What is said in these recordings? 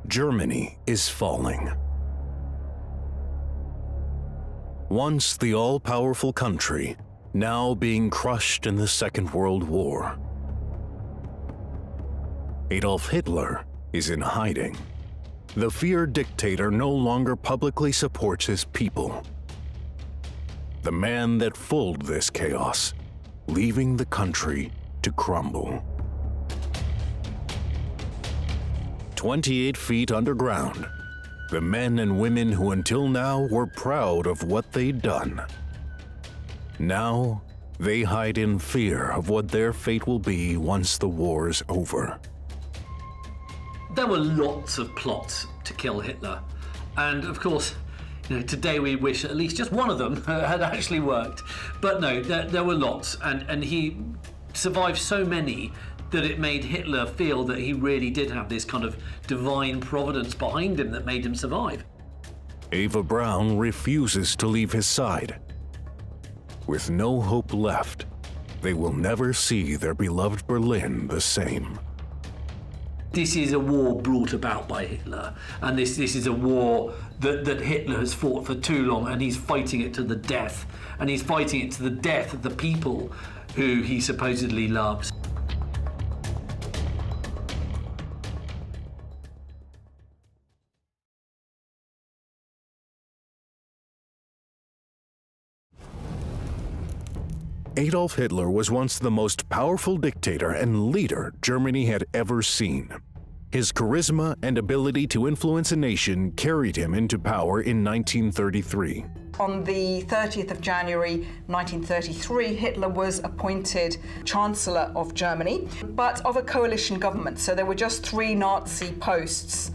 Germany is falling. Once the all-powerful country, now being crushed in the Second World War. Adolf Hitler is in hiding. The feared dictator no longer publicly supports his people. The man that fueled this chaos, leaving the country to crumble. 28 feet underground, the men and women who until now were proud of what they'd done. Now, they hide in fear of what their fate will be once the war's over. There were lots of plots to kill Hitler, and of course, today we wish at least just one of them had actually worked. But no, there were lots, and he survived so many that it made Hitler feel that he really did have this kind of divine providence behind him that made him survive. Eva Braun refuses to leave his side. With no hope left, they will never see their beloved Berlin the same. This is a war brought about by Hitler, and this is a war that Hitler has fought for too long, and he's fighting it to the death. And he's fighting it to the death of the people who he supposedly loves. Adolf Hitler was once the most powerful dictator and leader Germany had ever seen. His charisma and ability to influence a nation carried him into power in 1933. On the 30th of January 1933, Hitler was appointed Chancellor of Germany, but of a coalition government. So there were just 3 Nazi posts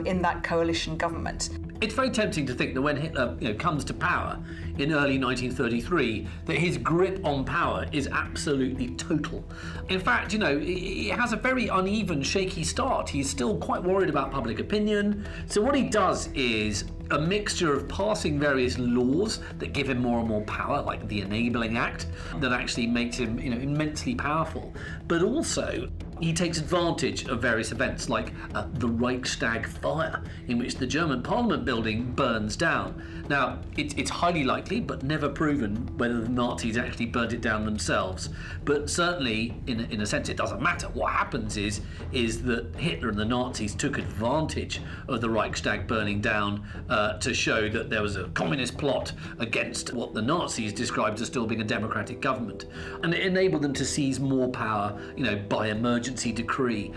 in that coalition government. It's very tempting to think that when Hitler comes to power in early 1933, that his grip on power is absolutely total. In fact, he has a very uneven, shaky start. He's still quite worried about public opinion. So what he does is a mixture of passing various laws that give him more and more power, like the Enabling Act, that actually makes him immensely powerful. But also, he takes advantage of various events like the Reichstag fire, in which the German Parliament building burns down. Now, it's highly likely, but never proven, whether the Nazis actually burnt it down themselves. But certainly, in a sense, it doesn't matter. What happens is that Hitler and the Nazis took advantage of the Reichstag burning down to show that there was a communist plot against what the Nazis described as still being a democratic government. And it enabled them to seize more power, by emergency decree.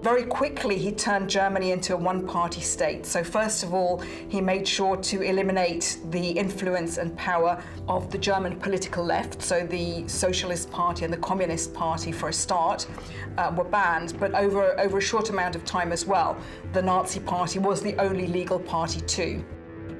Very quickly, he turned Germany into a one-party state. So first of all, he made sure to eliminate the influence and power of the German political left. So the Socialist Party and the Communist Party, for a start, were banned. But over a short amount of time as well, the Nazi Party was the only legal party too.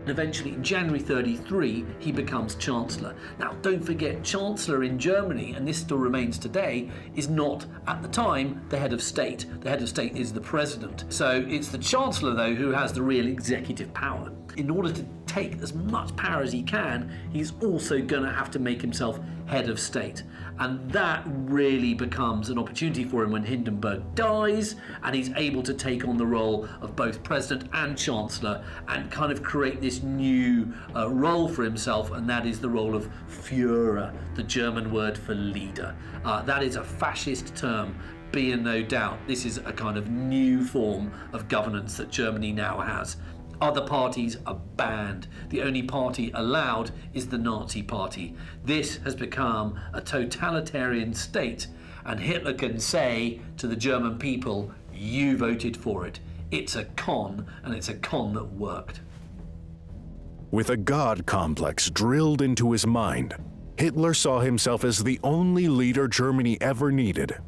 And eventually, in January 33, he becomes Chancellor. Now, don't forget, Chancellor in Germany, and this still remains today, is not, at the time, the head of state. The head of state is the president. So it's the Chancellor, though, who has the real executive power. In order to take as much power as he can, he's also going to have to make himself head of state. And that really becomes an opportunity for him when Hindenburg dies, and he's able to take on the role of both president and chancellor and kind of create this new role for himself, and that is the role of Fuhrer, the German word for leader. That is a fascist term. Be in no doubt, this is a kind of new form of governance that Germany now has. Other parties are banned. The only party allowed is the Nazi Party. This has become a totalitarian state, and Hitler can say to the German people, you voted for it. It's a con, and it's a con that worked. With a God complex drilled into his mind, Hitler saw himself as the only leader Germany ever needed.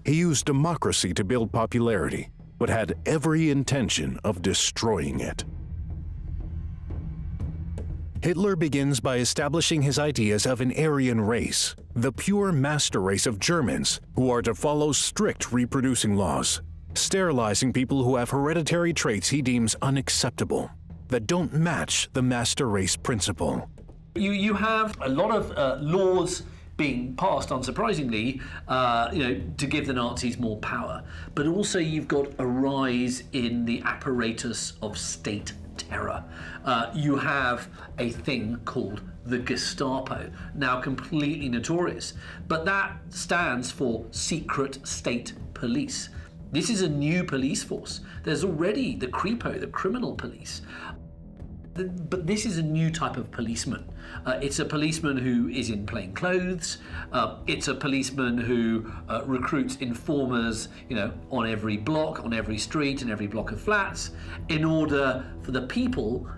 He used democracy to build popularity, but had every intention of destroying it. Hitler begins by establishing his ideas of an Aryan race, the pure master race of Germans who are to follow strict reproducing laws, sterilizing people who have hereditary traits he deems unacceptable, that don't match the master race principle. You have a lot of laws being passed, unsurprisingly, to give the Nazis more power. But also you've got a rise in the apparatus of state terror. You have a thing called the Gestapo, now completely notorious, but that stands for Secret State Police. This is a new police force. There's already the Kripo, the criminal police. But this is a new type of policeman. It's a policeman who is in plain clothes. It's a policeman who recruits informers, on every block, on every street, in every block of flats, in order for the people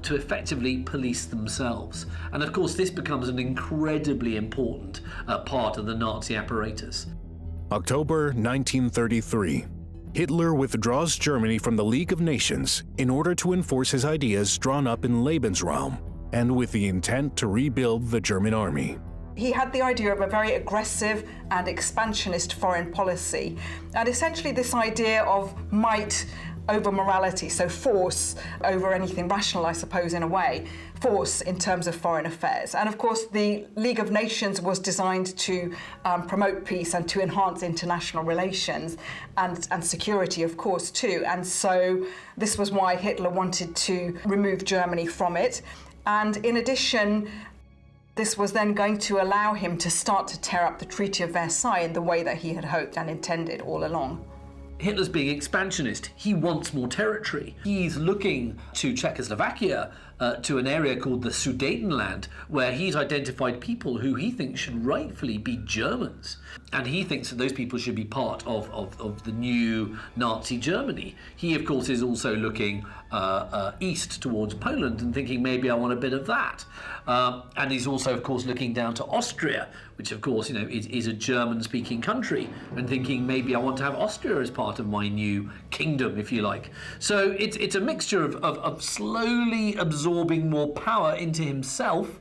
to effectively police themselves. And of course, this becomes an incredibly important part of the Nazi apparatus. October 1933. Hitler withdraws Germany from the League of Nations in order to enforce his ideas drawn up in Lebensraum, and with the intent to rebuild the German army. He had the idea of a very aggressive and expansionist foreign policy, and essentially this idea of might over morality, so force over anything rational, I suppose, in a way, force in terms of foreign affairs. And of course, the League of Nations was designed to promote peace and to enhance international relations and security, of course, too. And so this was why Hitler wanted to remove Germany from it. And in addition, this was then going to allow him to start to tear up the Treaty of Versailles in the way that he had hoped and intended all along. Hitler's being expansionist. He wants more territory. He's looking to Czechoslovakia, to an area called the Sudetenland, where he's identified people who he thinks should rightfully be Germans. And he thinks that those people should be part of the new Nazi Germany. He, of course, is also looking east towards Poland and thinking, maybe I want a bit of that. And he's also, of course, looking down to Austria, which, of course, is a German-speaking country, and thinking, maybe I want to have Austria as part of my new kingdom, if you like. So it's a mixture of slowly absorbing more power into himself,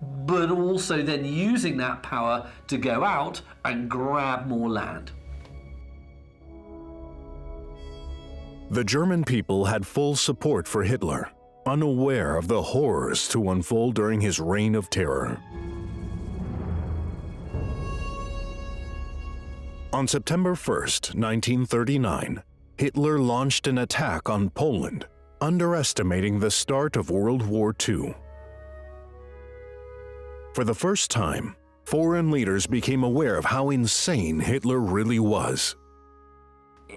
but also then using that power to go out and grab more land. The German people had full support for Hitler, unaware of the horrors to unfold during his reign of terror. On September 1st, 1939, Hitler launched an attack on Poland, underestimating the start of World War II. For the first time, foreign leaders became aware of how insane Hitler really was.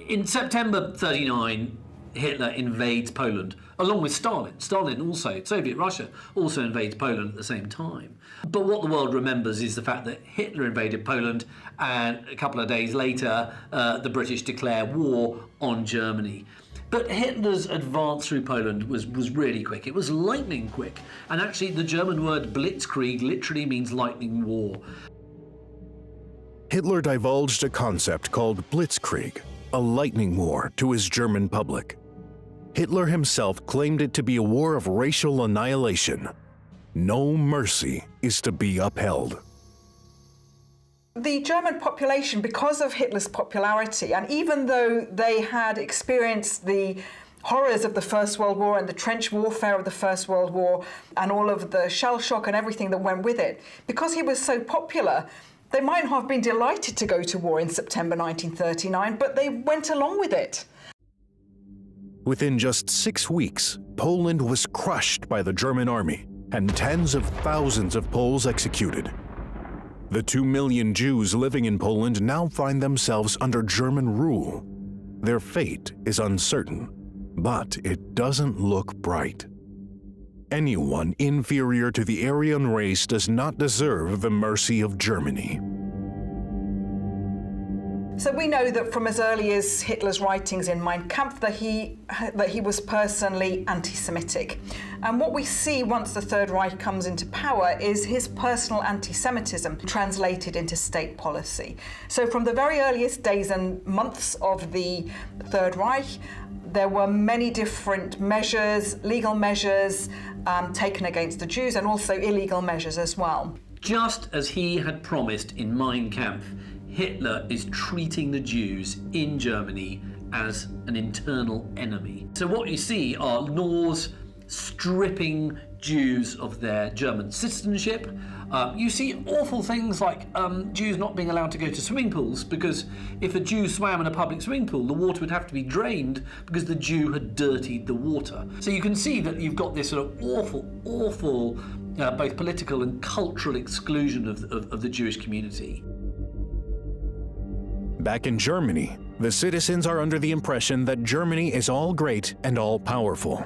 In September 39, Hitler invades Poland, along with Stalin. Stalin also, Soviet Russia, also invades Poland at the same time. But what the world remembers is the fact that Hitler invaded Poland, and a couple of days later, the British declare war on Germany. But Hitler's advance through Poland was really quick. It was lightning quick. And actually, the German word Blitzkrieg literally means lightning war. Hitler divulged a concept called Blitzkrieg, a lightning war, to his German public. Hitler himself claimed it to be a war of racial annihilation. No mercy is to be upheld. The German population, because of Hitler's popularity, and even though they had experienced the horrors of the First World War and the trench warfare of the First World War and all of the shell shock and everything that went with it, because he was so popular, they might not have been delighted to go to war in September 1939, but they went along with it. Within just 6 weeks, Poland was crushed by the German army and tens of thousands of Poles executed. The 2 million Jews living in Poland now find themselves under German rule. Their fate is uncertain, but it doesn't look bright. Anyone inferior to the Aryan race does not deserve the mercy of Germany. So we know that from as early as Hitler's writings in Mein Kampf that he was personally anti-Semitic. And what we see once the Third Reich comes into power is his personal anti-Semitism translated into state policy. So from the very earliest days and months of the Third Reich, there were many different measures, legal measures taken against the Jews, and also illegal measures as well. Just as he had promised in Mein Kampf, Hitler is treating the Jews in Germany as an internal enemy. So what you see are laws stripping Jews of their German citizenship, You see awful things like Jews not being allowed to go to swimming pools, because if a Jew swam in a public swimming pool, the water would have to be drained because the Jew had dirtied the water. So you can see that you've got this sort of awful both political and cultural exclusion of the Jewish community. Back in Germany, the citizens are under the impression that Germany is all great and all powerful.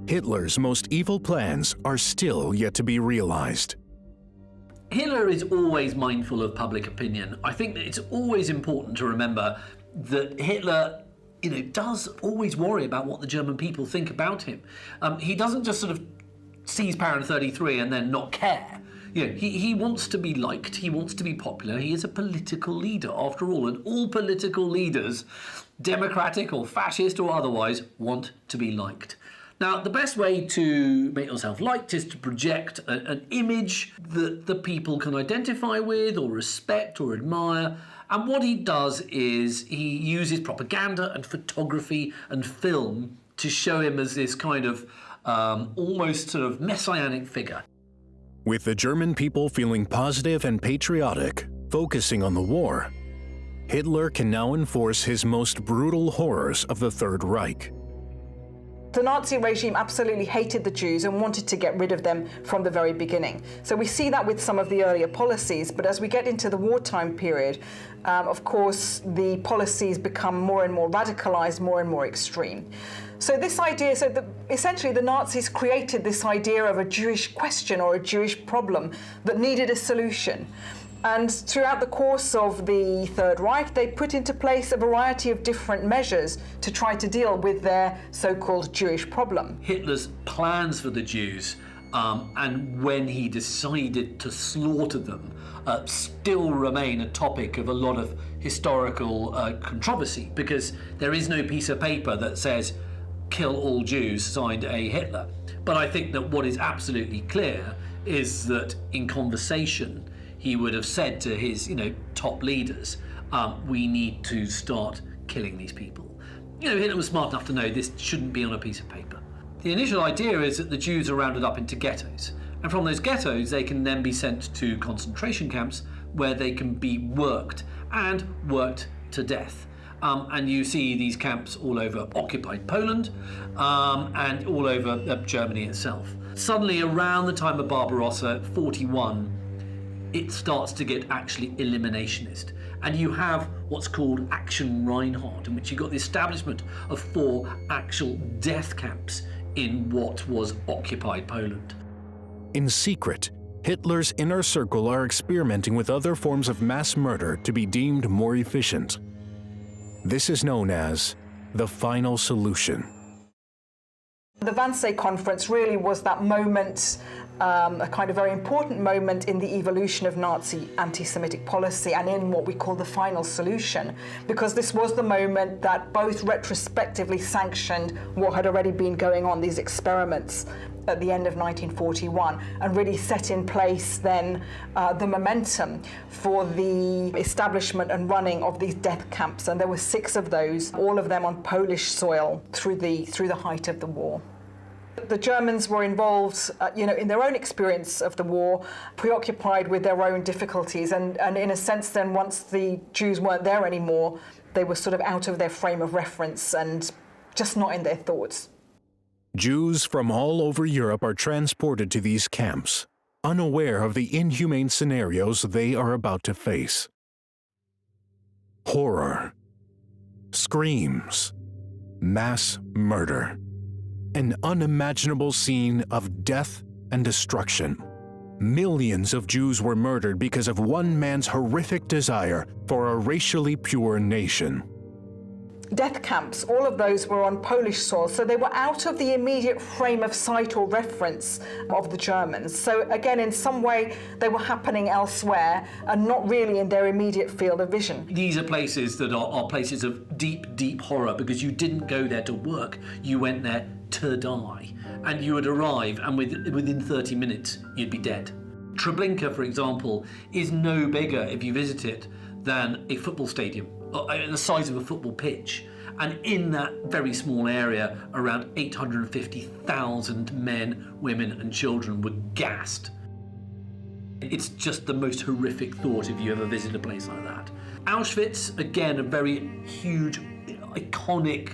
Hitler's most evil plans are still yet to be realized. Hitler is always mindful of public opinion. I think that it's always important to remember that Hitler, does always worry about what the German people think about him. He doesn't just sort of seize power in 1933 and then not care. He wants to be liked, he wants to be popular, he is a political leader after all, and all political leaders, democratic or fascist or otherwise, want to be liked. Now, the best way to make yourself liked is to project an image that the people can identify with or respect or admire. And what he does is he uses propaganda and photography and film to show him as this kind of almost sort of messianic figure. With the German people feeling positive and patriotic, focusing on the war, Hitler can now enforce his most brutal horrors of the Third Reich. The Nazi regime absolutely hated the Jews and wanted to get rid of them from the very beginning. So we see that with some of the earlier policies, but as we get into the wartime period, of course, the policies become more and more radicalized, more and more extreme. So this idea, essentially the Nazis created this idea of a Jewish question or a Jewish problem that needed a solution. And throughout the course of the Third Reich, they put into place a variety of different measures to try to deal with their so-called Jewish problem. Hitler's plans for the Jews and when he decided to slaughter them still remain a topic of a lot of historical controversy, because there is no piece of paper that says "kill all Jews" signed A. Hitler. But I think that what is absolutely clear is that in conversation he would have said to his top leaders, we need to start killing these people. Hitler was smart enough to know this shouldn't be on a piece of paper. The initial idea is that the Jews are rounded up into ghettos, and from those ghettos they can then be sent to concentration camps where they can be worked to death. And you see these camps all over occupied Poland and all over Germany itself. Suddenly, around the time of Barbarossa, 1941, it starts to get actually eliminationist. And you have what's called Action Reinhardt, in which you got the establishment of 4 actual death camps in what was occupied Poland. In secret, Hitler's inner circle are experimenting with other forms of mass murder to be deemed more efficient. This is known as the final solution. The Wannsee Conference really was that moment, a kind of very important moment in the evolution of Nazi anti-Semitic policy and in what we call the final solution, because this was the moment that both retrospectively sanctioned what had already been going on, these experiments at the end of 1941, and really set in place then the momentum for the establishment and running of these death camps. And there were 6 of those, all of them on Polish soil through the height of the war. The Germans were involved, in their own experience of the war, preoccupied with their own difficulties, and in a sense then, once the Jews weren't there anymore, they were sort of out of their frame of reference and just not in their thoughts. Jews from all over Europe are transported to these camps, unaware of the inhumane scenarios they are about to face. Horror, screams, mass murder, an unimaginable scene of death and destruction. Millions of Jews were murdered because of one man's horrific desire for a racially pure nation. Death camps, all of those were on Polish soil, so they were out of the immediate frame of sight or reference of the Germans. So again, in some way, they were happening elsewhere and not really in their immediate field of vision. These are places that are places of deep, deep horror, because you didn't go there to work, you went there to die. And you would arrive, and within 30 minutes, you'd be dead. Treblinka, for example, is no bigger, if you visit it, than a football stadium, the size of a football pitch. And in that very small area, around 850,000 men, women and children were gassed. It's just the most horrific thought if you ever visit a place like that. Auschwitz, again, a very huge, iconic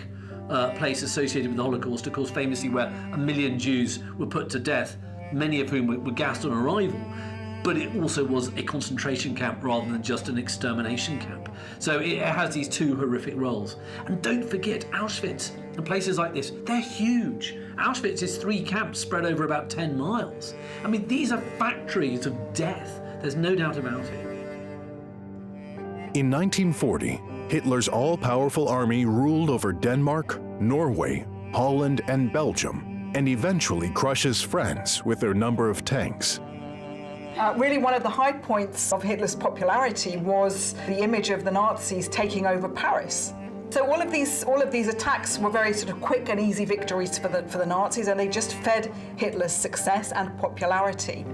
place associated with the Holocaust, of course, famously where 1 million Jews were put to death, many of whom were gassed on arrival. But it also was a concentration camp rather than just an extermination camp. So it has these two horrific roles. And don't forget, Auschwitz and places like this, they're huge. Auschwitz is 3 camps spread over about 10 miles. I mean, these are factories of death. There's no doubt about it. In 1940, Hitler's all-powerful army ruled over Denmark, Norway, Holland, and Belgium, and eventually crushes France with their number of tanks. Really, one of the high points of Hitler's popularity was the image of the Nazis taking over Paris. So all of these attacks were very sort of quick and easy victories for the Nazis, and they just fed Hitler's success and popularity.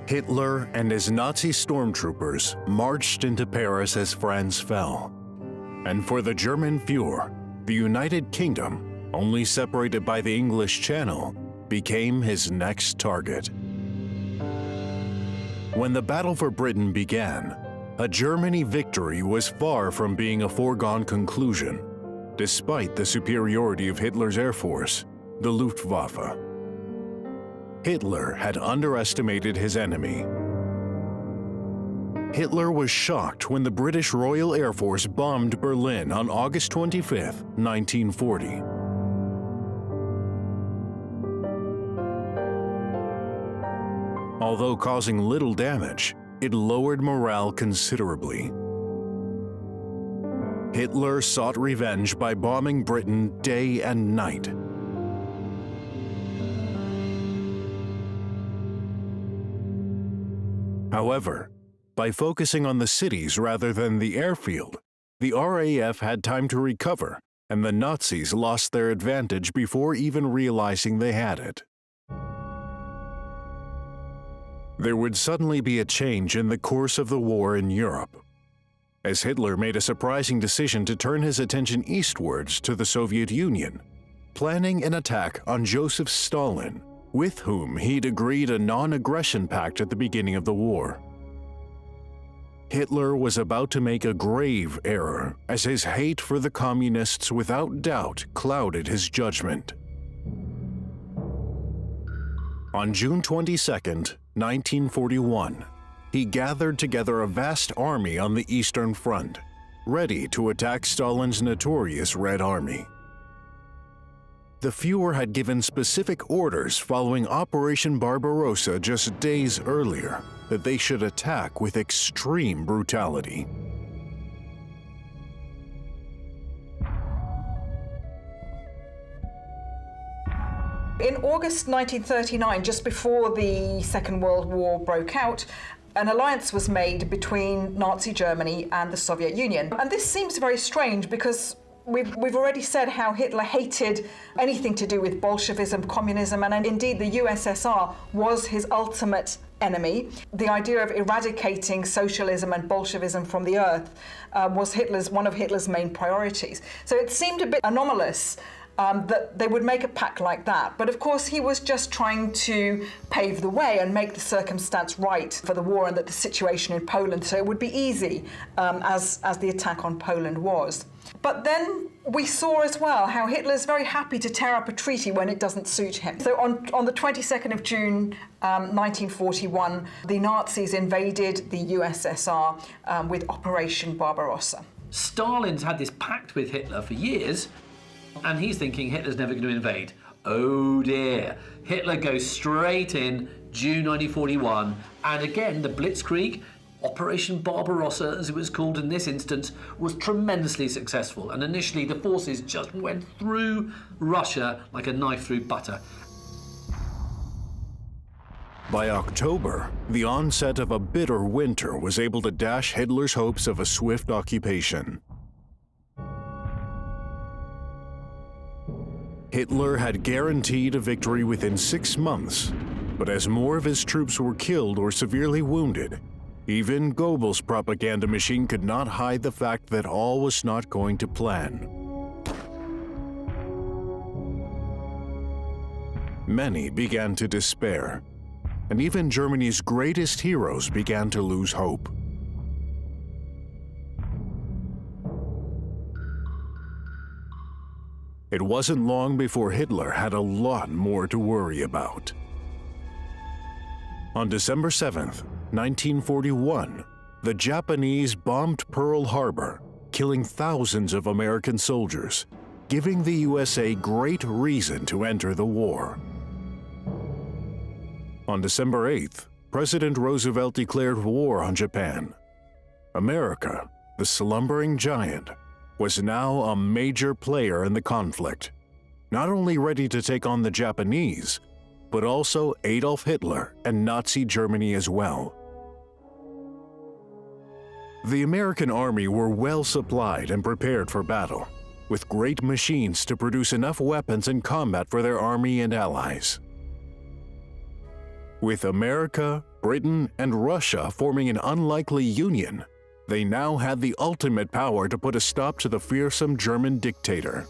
Hitler and his Nazi stormtroopers marched into Paris as France fell. And for the German Fuhrer, the United Kingdom, only separated by the English Channel, became his next target. When the battle for Britain began, a Germany victory was far from being a foregone conclusion, despite the superiority of Hitler's air force, the Luftwaffe. Hitler had underestimated his enemy. Hitler was shocked when the British Royal Air Force bombed Berlin on August 25, 1940. Although causing little damage, it lowered morale considerably. Hitler sought revenge by bombing Britain day and night. However, by focusing on the cities rather than the airfield, the RAF had time to recover, and the Nazis lost their advantage before even realizing they had it. There would suddenly be a change in the course of the war in Europe, as Hitler made a surprising decision to turn his attention eastwards to the Soviet Union, planning an attack on Joseph Stalin, with whom he'd agreed a non-aggression pact at the beginning of the war. Hitler was about to make a grave error, as his hate for the communists without doubt clouded his judgment. On June 22, 1941, he gathered together a vast army on the Eastern Front, ready to attack Stalin's notorious Red Army. The Fuhrer had given specific orders following Operation Barbarossa just days earlier that they should attack with extreme brutality. In August 1939, just before the Second World War broke out, an alliance was made between Nazi Germany and the Soviet Union. And this seems very strange because we've already said how Hitler hated anything to do with Bolshevism, communism, and indeed the USSR was his ultimate enemy. The idea of eradicating socialism and Bolshevism from the earth was one of Hitler's main priorities. So it seemed a bit anomalous that they would make a pact like that. But of course, he was just trying to pave the way and make the circumstance right for the war and the situation in Poland, so it would be easy, as the attack on Poland was. But then we saw as well how Hitler's very happy to tear up a treaty when it doesn't suit him. So on the 22nd of June 1941, the Nazis invaded the USSR with Operation Barbarossa. Stalin's had this pact with Hitler for years, and he's thinking Hitler's never going to invade. Oh dear. Hitler goes straight in June 1941, and again the Blitzkrieg, Operation Barbarossa as it was called in this instance, was tremendously successful, and initially the forces just went through Russia like a knife through butter. By October, the onset of a bitter winter was able to dash Hitler's hopes of a swift occupation. Hitler had guaranteed a victory within 6 months, but as more of his troops were killed or severely wounded, even Goebbels' propaganda machine could not hide the fact that all was not going to plan. Many began to despair. and even Germany's greatest heroes began to lose hope. It wasn't long before Hitler had a lot more to worry about. On December 7th, 1941, the Japanese bombed Pearl Harbor, killing thousands of American soldiers, giving the USA great reason to enter the war. On December 8th, President Roosevelt declared war on Japan. America, the slumbering giant, was now a major player in the conflict, not only ready to take on the Japanese, but also Adolf Hitler and Nazi Germany as well. The American army were well supplied and prepared for battle, with great machines to produce enough weapons and combat for their army and allies. With America, Britain, and Russia forming an unlikely union, they now had the ultimate power to put a stop to the fearsome German dictator.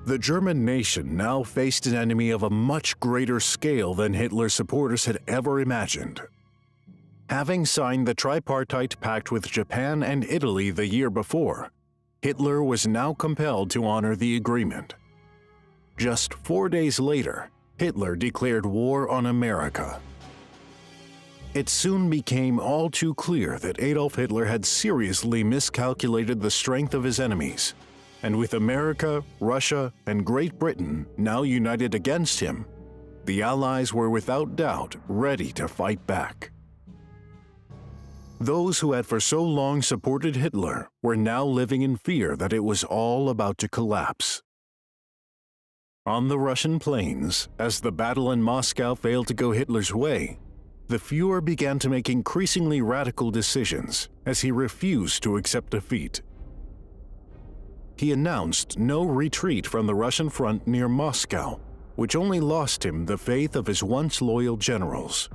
The German nation now faced an enemy of a much greater scale than Hitler's supporters had ever imagined. Having signed the tripartite pact with Japan and Italy the year before, Hitler was now compelled to honor the agreement. Just 4 days later, Hitler declared war on America. It soon became all too clear that Adolf Hitler had seriously miscalculated the strength of his enemies, and with America, Russia, and Great Britain now united against him, the Allies were without doubt ready to fight back. Those who had for so long supported Hitler were now living in fear that it was all about to collapse. On the Russian plains, as the battle in Moscow failed to go Hitler's way, the Fuhrer began to make increasingly radical decisions as he refused to accept defeat. He announced no retreat from the Russian front near Moscow, which only lost him the faith of his once loyal generals.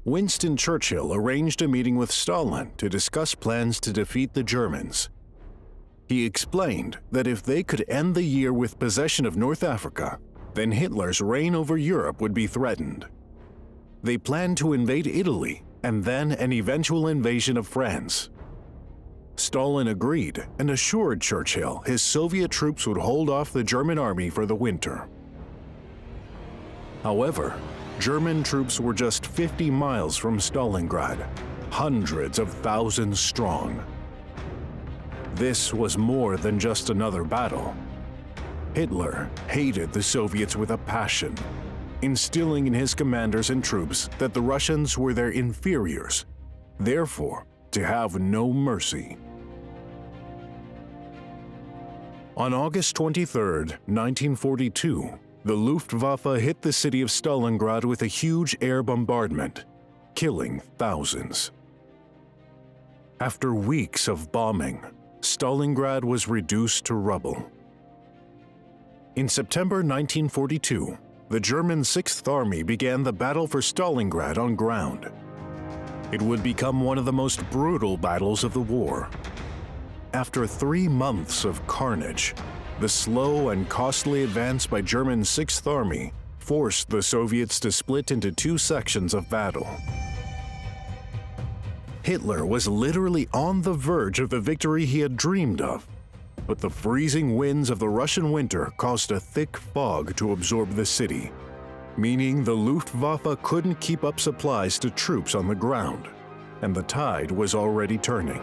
Winston Churchill arranged a meeting with Stalin to discuss plans to defeat the Germans. He explained that if they could end the year with possession of North Africa, then Hitler's reign over Europe would be threatened. They planned to invade Italy and then an eventual invasion of France. Stalin agreed and assured Churchill his Soviet troops would hold off the German army for the winter. However, German troops were just 50 miles from Stalingrad, hundreds of thousands strong. This was more than just another battle. Hitler hated the Soviets with a passion, instilling in his commanders and troops that the Russians were their inferiors, therefore to have no mercy. On August 23, 1942, the Luftwaffe hit the city of Stalingrad with a huge air bombardment, killing thousands. After weeks of bombing, Stalingrad was reduced to rubble. In September 1942, the German Sixth Army began the battle for Stalingrad on ground. It would become one of the most brutal battles of the war. After 3 months of carnage, the slow and costly advance by German Sixth Army forced the Soviets to split into 2 sections of battle. Hitler was literally on the verge of the victory he had dreamed of, but the freezing winds of the Russian winter caused a thick fog to absorb the city, meaning the Luftwaffe couldn't keep up supplies to troops on the ground, and the tide was already turning.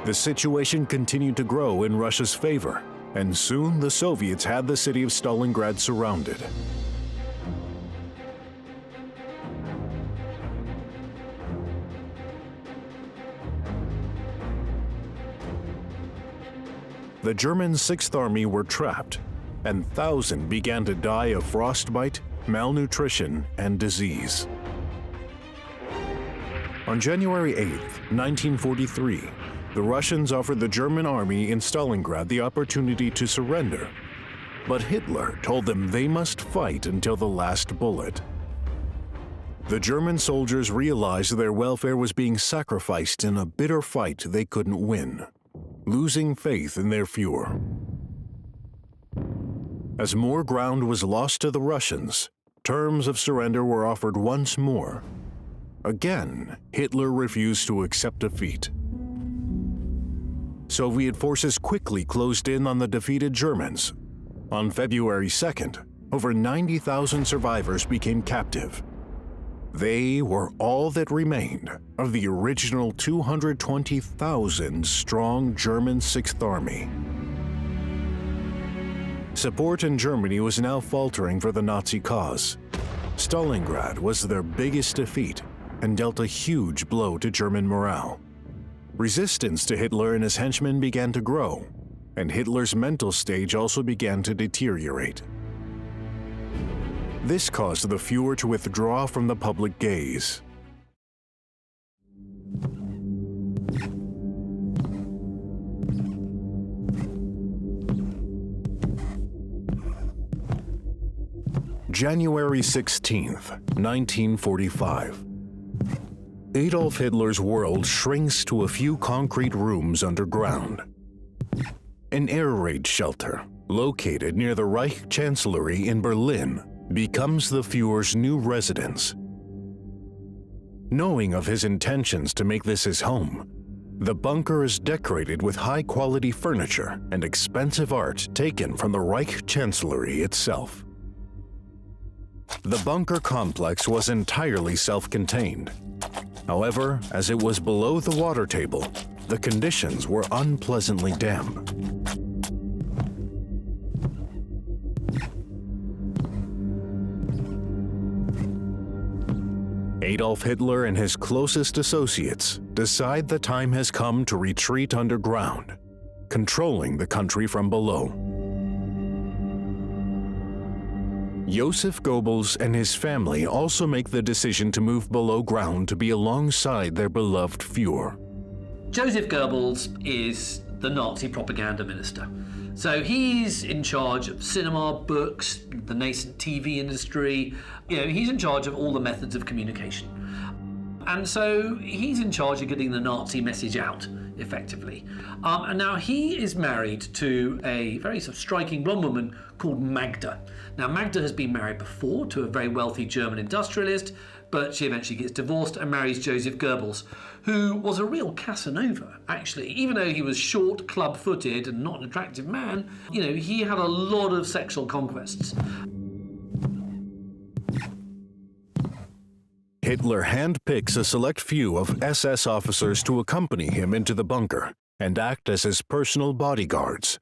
The situation continued to grow in Russia's favor, and soon the Soviets had the city of Stalingrad surrounded. The German Sixth Army were trapped, and thousands began to die of frostbite, malnutrition, and disease. On January 8, 1943, the Russians offered the German army in Stalingrad the opportunity to surrender, but Hitler told them they must fight until the last bullet. The German soldiers realized their welfare was being sacrificed in a bitter fight they couldn't win, losing faith in their Fuhrer. As more ground was lost to the Russians, terms of surrender were offered once more. Again, Hitler refused to accept defeat. Soviet forces quickly closed in on the defeated Germans. On February 2nd, over 90,000 survivors became captive. They were all that remained of the original 220,000-strong German Sixth Army. Support in Germany was now faltering for the Nazi cause. Stalingrad was their biggest defeat and dealt a huge blow to German morale. Resistance to Hitler and his henchmen began to grow, and Hitler's mental stage also began to deteriorate. This caused the Fuhrer to withdraw from the public gaze. January 16th, 1945. Adolf Hitler's world shrinks to a few concrete rooms underground. An air raid shelter, located near the Reich Chancellery in Berlin, becomes the Fuhrer's new residence. Knowing of his intentions to make this his home, the bunker is decorated with high-quality furniture and expensive art taken from the Reich Chancellery itself. The bunker complex was entirely self-contained. However, as it was below the water table, the conditions were unpleasantly damp. Adolf Hitler and his closest associates decide the time has come to retreat underground, controlling the country from below. Joseph Goebbels and his family also make the decision to move below ground to be alongside their beloved Fuhrer. Joseph Goebbels is the Nazi propaganda minister. So he's in charge of cinema, books, the nascent TV industry. He's in charge of all the methods of communication. And so he's in charge of getting the Nazi message out, effectively. And now he is married to a very sort of striking blonde woman called Magda. Now Magda has been married before to a very wealthy German industrialist, but she eventually gets divorced and marries Joseph Goebbels, who was a real Casanova, actually. Even though he was short, club-footed, and not an attractive man, he had a lot of sexual conquests. Hitler handpicks a select few of SS officers to accompany him into the bunker and act as his personal bodyguards,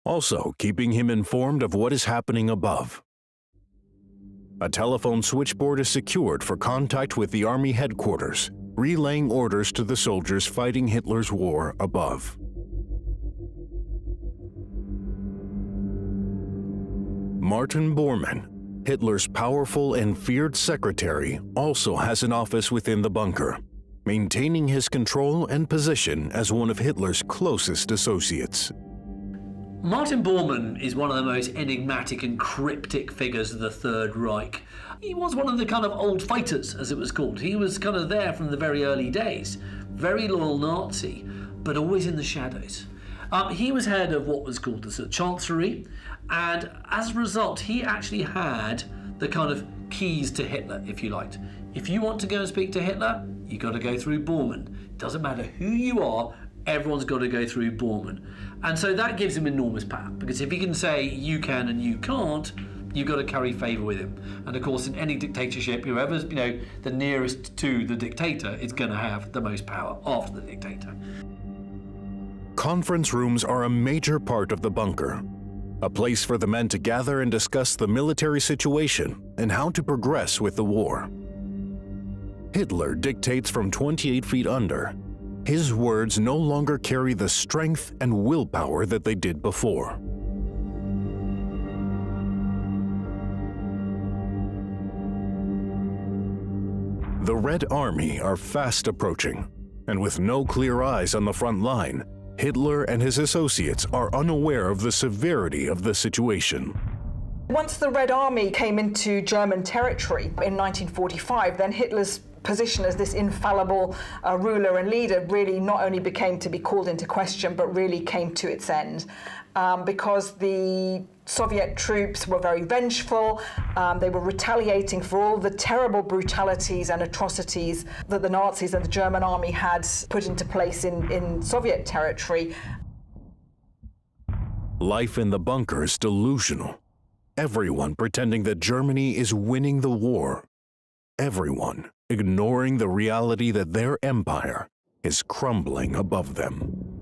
also keeping him informed of what is happening above. A telephone switchboard is secured for contact with the army headquarters, relaying orders to the soldiers fighting Hitler's war above. Martin Bormann, Hitler's powerful and feared secretary, also has an office within the bunker, maintaining his control and position as one of Hitler's closest associates. Martin Bormann is one of the most enigmatic and cryptic figures of the Third Reich. He was one of the kind of old fighters, as it was called. He was kind of there from the very early days. Very loyal Nazi, but always in the shadows. He was head of what was called the Chancellery, and as a result, he actually had the kind of keys to Hitler, if you liked. If you want to go and speak to Hitler, you got to go through Bormann. It doesn't matter who you are, everyone's got to go through Bormann. And so that gives him enormous power, because if he can say you can and you can't, you've got to carry favour with him. And of course, in any dictatorship, whoever's the nearest to the dictator is going to have the most power after the dictator. Conference rooms are a major part of the bunker, a place for the men to gather and discuss the military situation and how to progress with the war. Hitler dictates from 28 feet under. His words no longer carry the strength and willpower that they did before. The Red Army are fast approaching, and with no clear eyes on the front line, Hitler and his associates are unaware of the severity of the situation. Once the Red Army came into German territory in 1945, then Hitler's position as this infallible ruler and leader really not only became to be called into question, but really came to its end. Because the Soviet troops were very vengeful. They were retaliating for all the terrible brutalities and atrocities that the Nazis and the German army had put into place in Soviet territory. Life in the bunker is delusional. Everyone pretending that Germany is winning the war. Everyone ignoring the reality that their empire is crumbling above them.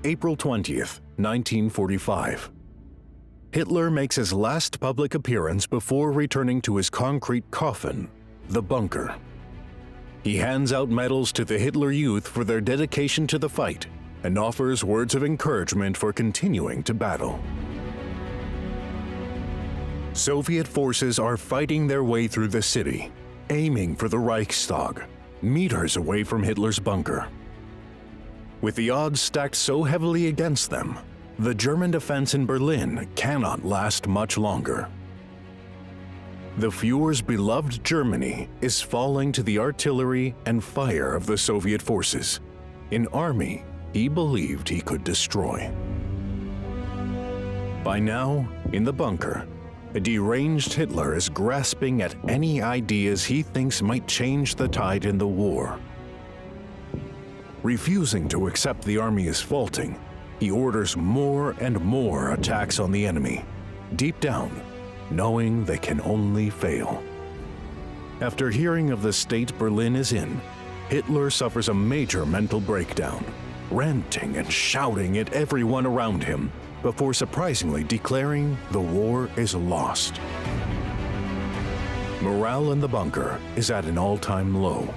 April 20th, 1945. Hitler makes his last public appearance before returning to his concrete coffin, the bunker. He hands out medals to the Hitler Youth for their dedication to the fight and offers words of encouragement for continuing to battle. Soviet forces are fighting their way through the city, aiming for the Reichstag, meters away from Hitler's bunker. With the odds stacked so heavily against them, the German defense in Berlin cannot last much longer. The Fuhrer's beloved Germany is falling to the artillery and fire of the Soviet forces, an army he believed he could destroy. By now, in the bunker, a deranged Hitler is grasping at any ideas he thinks might change the tide in the war. Refusing to accept the army is faulting, he orders more and more attacks on the enemy, deep down, knowing they can only fail. After hearing of the state Berlin is in, Hitler suffers a major mental breakdown, ranting and shouting at everyone around him, before surprisingly declaring the war is lost. Morale in the bunker is at an all-time low.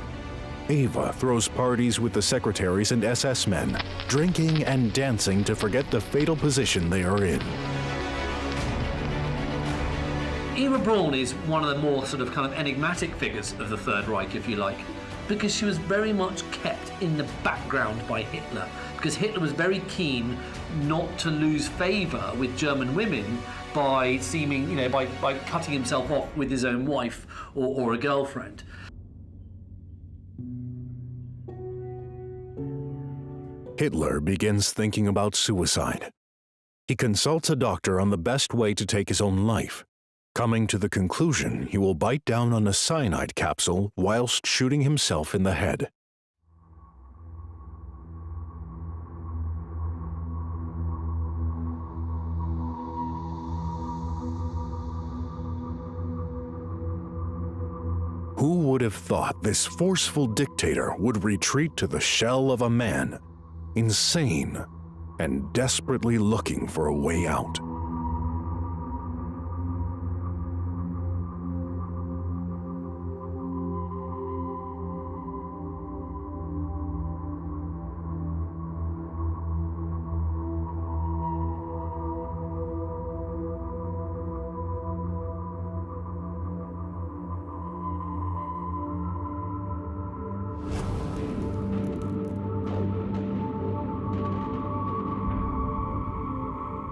Eva throws parties with the secretaries and SS men, drinking and dancing to forget the fatal position they are in. Eva Braun is one of the more sort of kind of enigmatic figures of the Third Reich, if you like, because she was very much kept in the background by Hitler, because Hitler was very keen not to lose favour with German women by seeming, by cutting himself off with his own wife or a girlfriend. Hitler begins thinking about suicide. He consults a doctor on the best way to take his own life, coming to the conclusion he will bite down on a cyanide capsule whilst shooting himself in the head. Who would have thought this forceful dictator would retreat to the shell of a man, insane and desperately looking for a way out?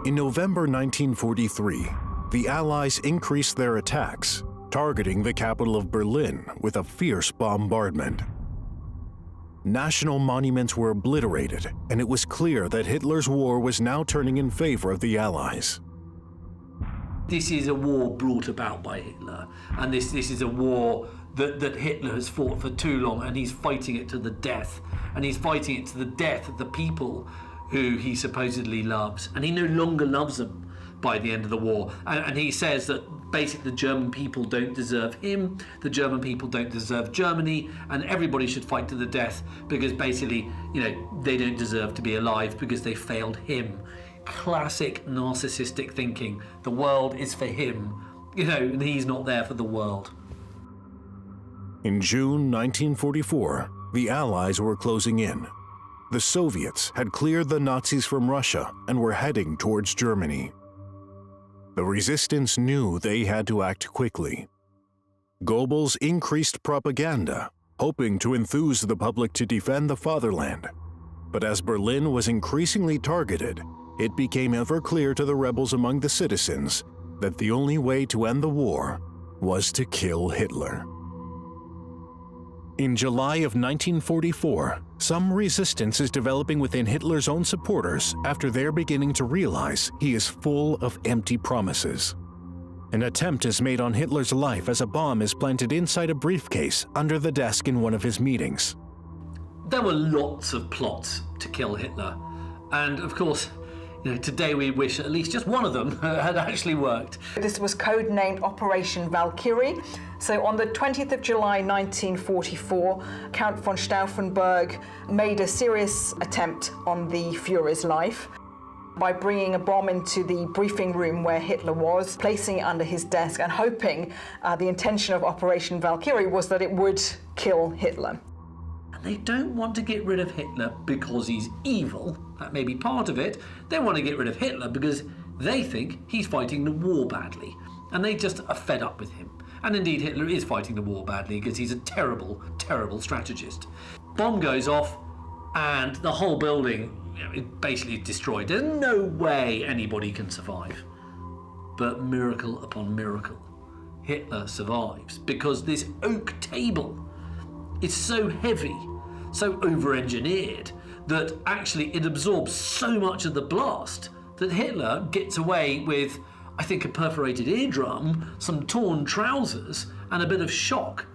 In November 1943, the Allies increased their attacks, targeting the capital of Berlin with a fierce bombardment. National monuments were obliterated, and it was clear that Hitler's war was now turning in favor of the Allies. This is a war brought about by Hitler, and this is a war that Hitler has fought for too long, and he's fighting it to the death. And he's fighting it to the death of the people who he supposedly loves, and he no longer loves them by the end of the war. And he says that basically the German people don't deserve him, the German people don't deserve Germany, and everybody should fight to the death because basically, they don't deserve to be alive because they failed him. Classic narcissistic thinking. The world is for him, and he's not there for the world. In June 1944, the Allies were closing in. The Soviets had cleared the Nazis from Russia and were heading towards Germany. The resistance knew they had to act quickly. Goebbels increased propaganda, hoping to enthuse the public to defend the fatherland. But as Berlin was increasingly targeted, it became ever clear to the rebels among the citizens that the only way to end the war was to kill Hitler. In July of 1944, some resistance is developing within Hitler's own supporters after they're beginning to realize he is full of empty promises. An attempt is made on Hitler's life as a bomb is planted inside a briefcase under the desk in one of his meetings. There were lots of plots to kill Hitler, and of course, today we wish at least just one of them had actually worked. This was codenamed Operation Valkyrie. So on the 20th of July 1944, Count von Stauffenberg made a serious attempt on the Fuhrer's life by bringing a bomb into the briefing room where Hitler was, placing it under his desk and hoping the intention of Operation Valkyrie was that it would kill Hitler. They don't want to get rid of Hitler because he's evil. That may be part of it. They want to get rid of Hitler because they think he's fighting the war badly. And they just are fed up with him. And indeed, Hitler is fighting the war badly because he's a terrible, terrible strategist. Bomb goes off and the whole building it basically is destroyed. There's no way anybody can survive. But miracle upon miracle, Hitler survives because this oak table is so heavy, so over-engineered, that actually it absorbs so much of the blast that Hitler gets away with, I think, a perforated eardrum, some torn trousers, and a bit of shock.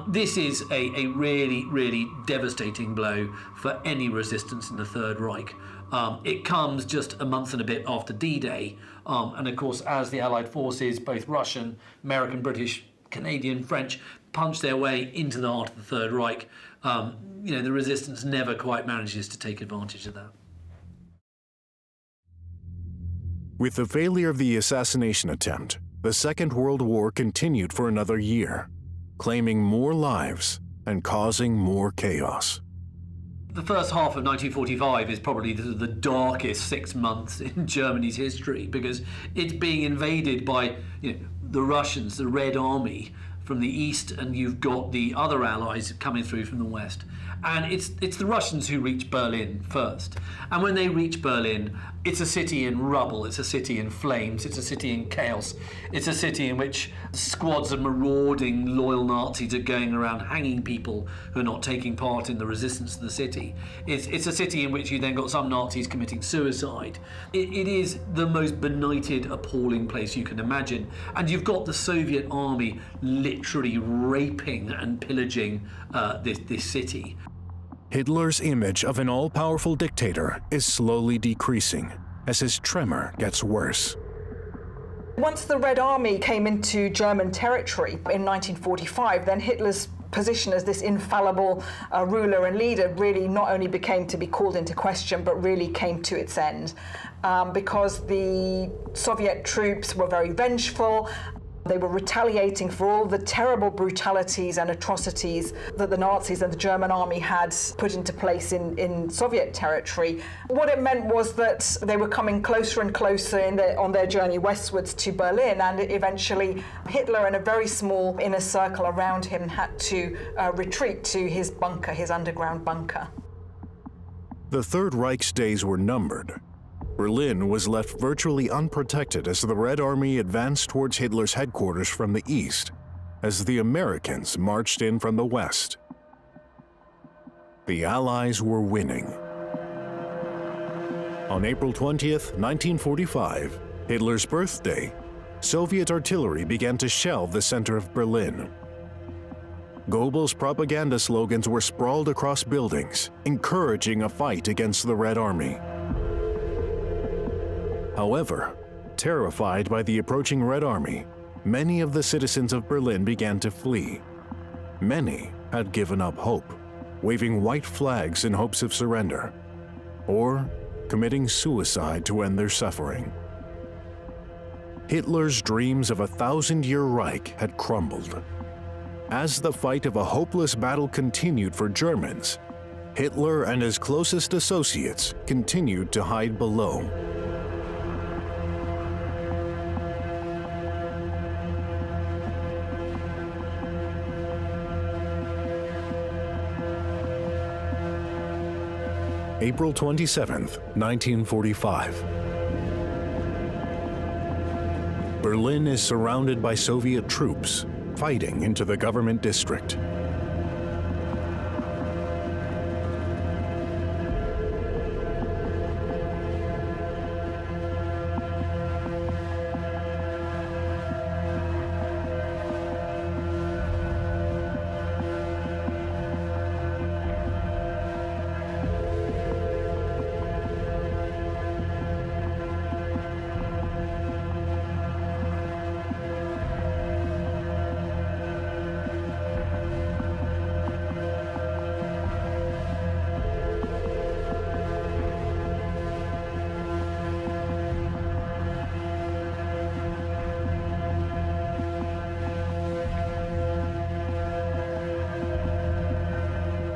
This is a really, really devastating blow for any resistance in the Third Reich. It comes just a month and a bit after D-Day, and of course, as the Allied forces, both Russian, American, British, Canadian, French, punch their way into the heart of the Third Reich, the resistance never quite manages to take advantage of that. With the failure of the assassination attempt, the Second World War continued for another year, claiming more lives and causing more chaos. The first half of 1945 is probably the darkest 6 months in Germany's history because it's being invaded by the Russians, the Red Army from the east, and you've got the other allies coming through from the west. And it's the Russians who reach Berlin first. And when they reach Berlin, it's a city in rubble, it's a city in flames, it's a city in chaos. It's a city in which squads of marauding loyal Nazis are going around hanging people who are not taking part in the resistance to the city. It's a city in which you then got some Nazis committing suicide. It is the most benighted, appalling place you can imagine. And you've got the Soviet army literally raping and pillaging this city. Hitler's image of an all-powerful dictator is slowly decreasing as his tremor gets worse. Once the Red Army came into German territory in 1945, then Hitler's position as this infallible ruler and leader really not only became to be called into question, but really came to its end. Because the Soviet troops were very vengeful. They were retaliating for all the terrible brutalities and atrocities that the Nazis and the German army had put into place in Soviet territory. What it meant was that they were coming closer and closer on their journey westwards to Berlin, and eventually Hitler and a very small inner circle around him had to retreat to his bunker, his underground bunker. The Third Reich's days were numbered. Berlin was left virtually unprotected as the Red Army advanced towards Hitler's headquarters from the east, as the Americans marched in from the west. The Allies were winning. On April 20th, 1945, Hitler's birthday, Soviet artillery began to shell the center of Berlin. Goebbels' propaganda slogans were sprawled across buildings, encouraging a fight against the Red Army. However, terrified by the approaching Red Army, many of the citizens of Berlin began to flee. Many had given up hope, waving white flags in hopes of surrender, or committing suicide to end their suffering. Hitler's dreams of a 1,000-year Reich had crumbled. As the fight of a hopeless battle continued for Germans, Hitler and his closest associates continued to hide below. April 27, 1945. Berlin is surrounded by Soviet troops, fighting into the government district.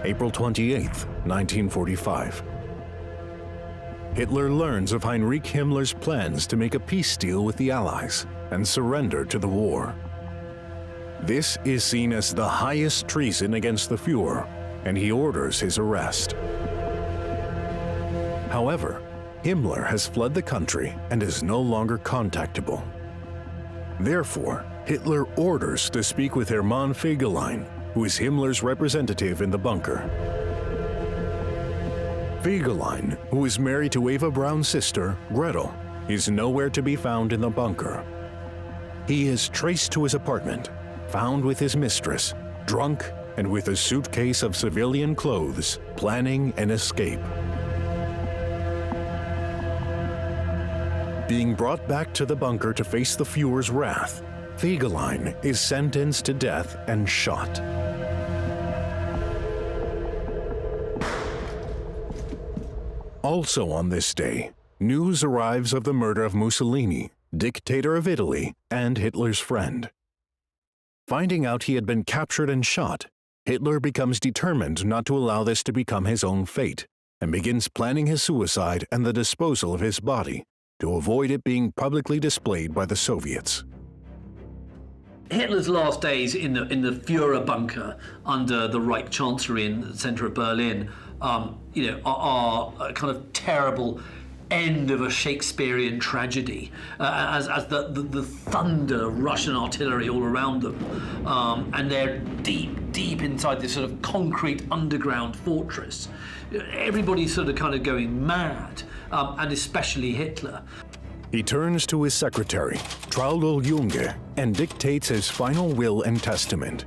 April 28, 1945. Hitler learns of Heinrich Himmler's plans to make a peace deal with the Allies and surrender to the war. This is seen as the highest treason against the Fuhrer, and he orders his arrest. However, Himmler has fled the country and is no longer contactable. Therefore, Hitler orders to speak with Hermann Fegelein, who is Himmler's representative in the bunker. Fegelein, who is married to Eva Braun's sister, Gretel, is nowhere to be found in the bunker. He is traced to his apartment, found with his mistress, drunk and with a suitcase of civilian clothes, planning an escape. Being brought back to the bunker to face the Fuhrer's wrath, Fegelein is sentenced to death and shot. Also on this day, news arrives of the murder of Mussolini, dictator of Italy and Hitler's friend. Finding out he had been captured and shot, Hitler becomes determined not to allow this to become his own fate, and begins planning his suicide and the disposal of his body, to avoid it being publicly displayed by the Soviets. Hitler's last days in the Fuhrer bunker under the Reich Chancellery in the centre of Berlin, are a kind of terrible end of a Shakespearean tragedy, as the thunder of Russian artillery all around them, and they're deep inside this sort of concrete underground fortress. Everybody's sort of kind of going mad, and especially Hitler. He turns to his secretary, Traudl Junge, and dictates his final will and testament.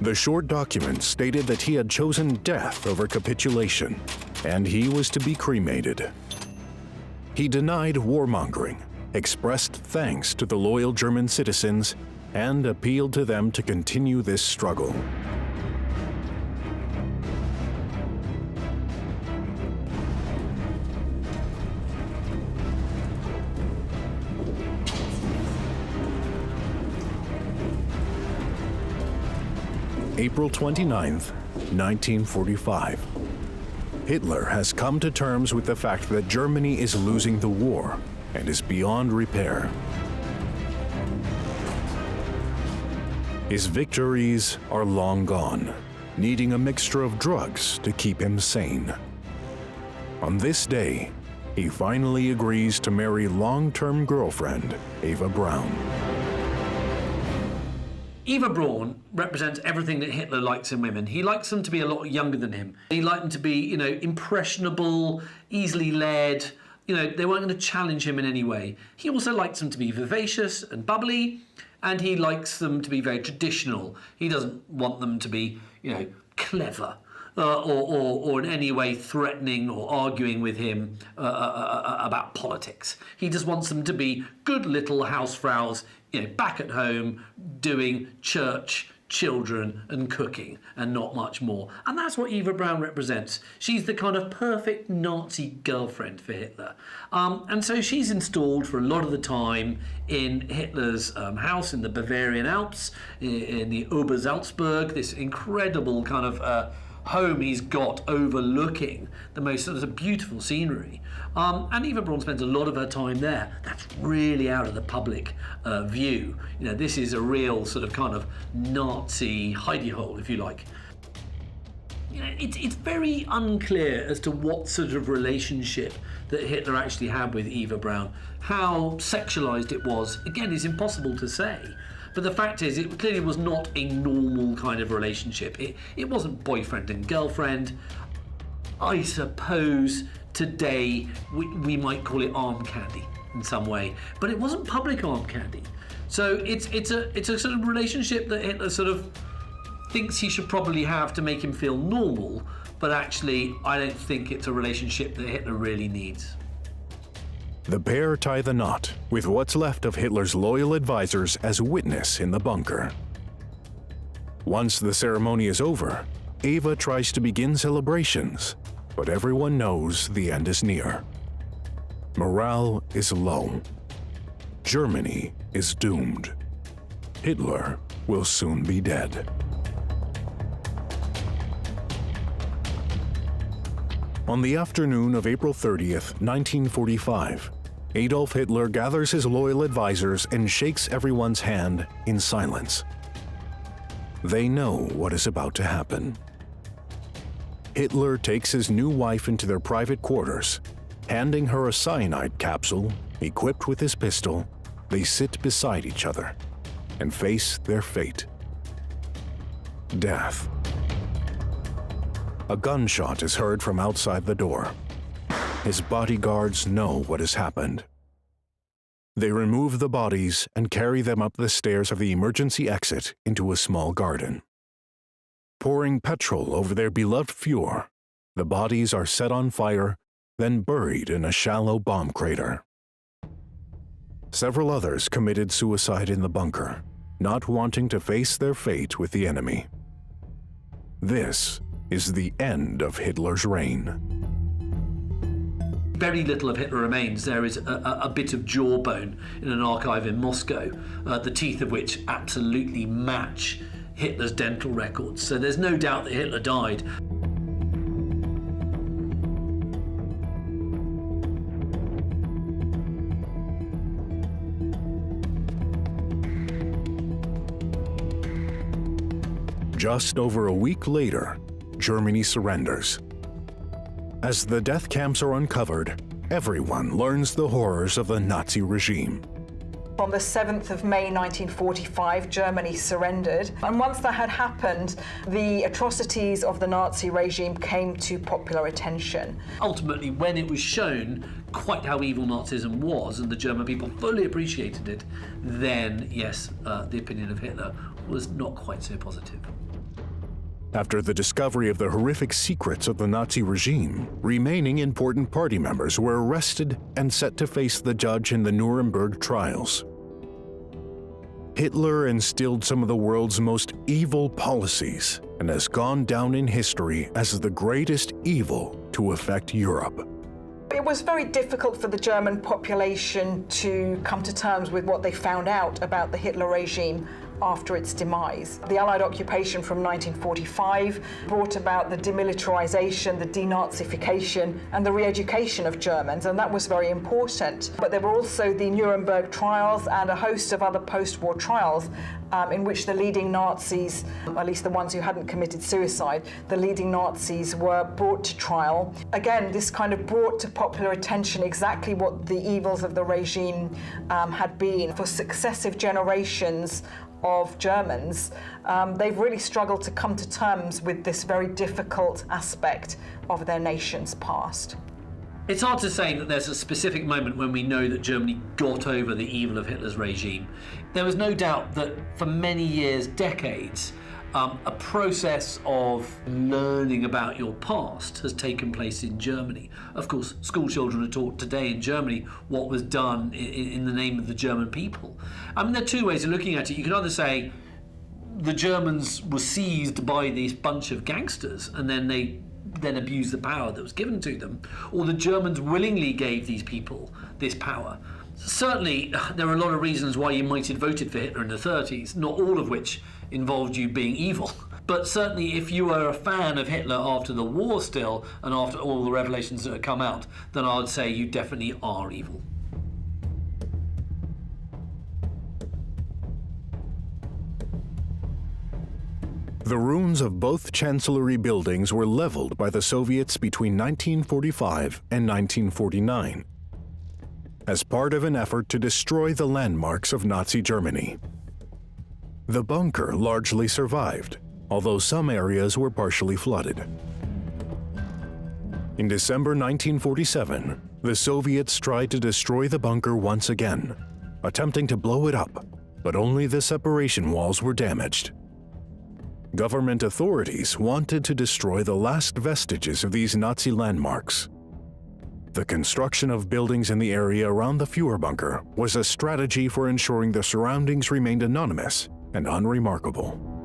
The short document stated that he had chosen death over capitulation, and he was to be cremated. He denied warmongering, expressed thanks to the loyal German citizens, and appealed to them to continue this struggle. April 29, 1945. Hitler has come to terms with the fact that Germany is losing the war and is beyond repair. His victories are long gone, needing a mixture of drugs to keep him sane. On this day, he finally agrees to marry long-term girlfriend Eva Braun. Eva Braun represents everything that Hitler likes in women. He likes them to be a lot younger than him. He liked them to be, impressionable, easily led. They weren't going to challenge him in any way. He also likes them to be vivacious and bubbly, and he likes them to be very traditional. He doesn't want them to be, clever or in any way threatening or arguing with him about politics. He just wants them to be good little housefraus, back at home doing church children and cooking and not much more. And that's what Eva Braun represents. She's the kind of perfect Nazi girlfriend for Hitler. And so she's installed for a lot of the time in Hitler's house in the Bavarian Alps, in the Obersalzberg, this incredible kind of home he's got overlooking the most sort of beautiful scenery. And Eva Braun spends a lot of her time there. That's really out of the public view. You know, this is a real sort of kind of Nazi hidey hole, if you like. You know, it's very unclear as to what sort of relationship that Hitler actually had with Eva Braun. How sexualized it was, again, is impossible to say. But the fact is, it clearly was not a normal kind of relationship. It wasn't boyfriend and girlfriend. I suppose today we might call it arm candy in some way, but it wasn't public arm candy. So it's a sort of relationship that Hitler sort of thinks he should probably have to make him feel normal, but actually I don't think it's a relationship that Hitler really needs. The pair tie the knot, with what's left of Hitler's loyal advisors as witness in the bunker. Once the ceremony is over, Eva tries to begin celebrations, but everyone knows the end is near. Morale is low. Germany is doomed. Hitler will soon be dead. On the afternoon of April 30th, 1945, Adolf Hitler gathers his loyal advisors and shakes everyone's hand in silence. They know what is about to happen. Hitler takes his new wife into their private quarters. Handing her a cyanide capsule, equipped with his pistol, they sit beside each other and face their fate. Death. A gunshot is heard from outside the door. His bodyguards know what has happened. They remove the bodies and carry them up the stairs of the emergency exit into a small garden. Pouring petrol over their beloved Fuhrer, the bodies are set on fire, then buried in a shallow bomb crater. Several others committed suicide in the bunker, not wanting to face their fate with the enemy. This is the end of Hitler's reign. Very little of Hitler remains. There is a bit of jawbone in an archive in Moscow, the teeth of which absolutely match Hitler's dental records. So there's no doubt that Hitler died. Just over a week later, Germany surrenders. As the death camps are uncovered, everyone learns the horrors of the Nazi regime. On the 7th of May 1945, Germany surrendered. And once that had happened, the atrocities of the Nazi regime came to popular attention. Ultimately, when it was shown quite how evil Nazism was and the German people fully appreciated it, then, yes, the opinion of Hitler was not quite so positive. After the discovery of the horrific secrets of the Nazi regime, remaining important party members were arrested and set to face the judge in the Nuremberg trials. Hitler instilled some of the world's most evil policies and has gone down in history as the greatest evil to affect Europe. It was very difficult for the German population to come to terms with what they found out about the Hitler regime after its demise. The Allied occupation from 1945 brought about the demilitarization, the denazification, and the re-education of Germans, and that was very important. But there were also the Nuremberg trials and a host of other post-war trials in which the leading Nazis, at least the ones who hadn't committed suicide, the leading Nazis were brought to trial. Again, this kind of brought to popular attention exactly what the evils of the regime had been. For successive generations of Germans, they've really struggled to come to terms with this very difficult aspect of their nation's past. It's hard to say that there's a specific moment when we know that Germany got over the evil of Hitler's regime. There was no doubt that for many years, decades, a process of learning about your past has taken place in Germany. Of course, school children are taught today in Germany what was done in the name of the German people. I mean, there are two ways of looking at it. You can either say the Germans were seized by this bunch of gangsters and then they abused the power that was given to them, or the Germans willingly gave these people this power. Certainly, there are a lot of reasons why you might have voted for Hitler in the 30s, not all of which involved you being evil. But certainly, if you were a fan of Hitler after the war still, and after all the revelations that had come out, then I would say you definitely are evil. The ruins of both chancellery buildings were leveled by the Soviets between 1945 and 1949 as part of an effort to destroy the landmarks of Nazi Germany. The bunker largely survived, although some areas were partially flooded. In December 1947, the Soviets tried to destroy the bunker once again, attempting to blow it up, but only the separation walls were damaged. Government authorities wanted to destroy the last vestiges of these Nazi landmarks. The construction of buildings in the area around the Fuhrer bunker was a strategy for ensuring the surroundings remained anonymous and unremarkable.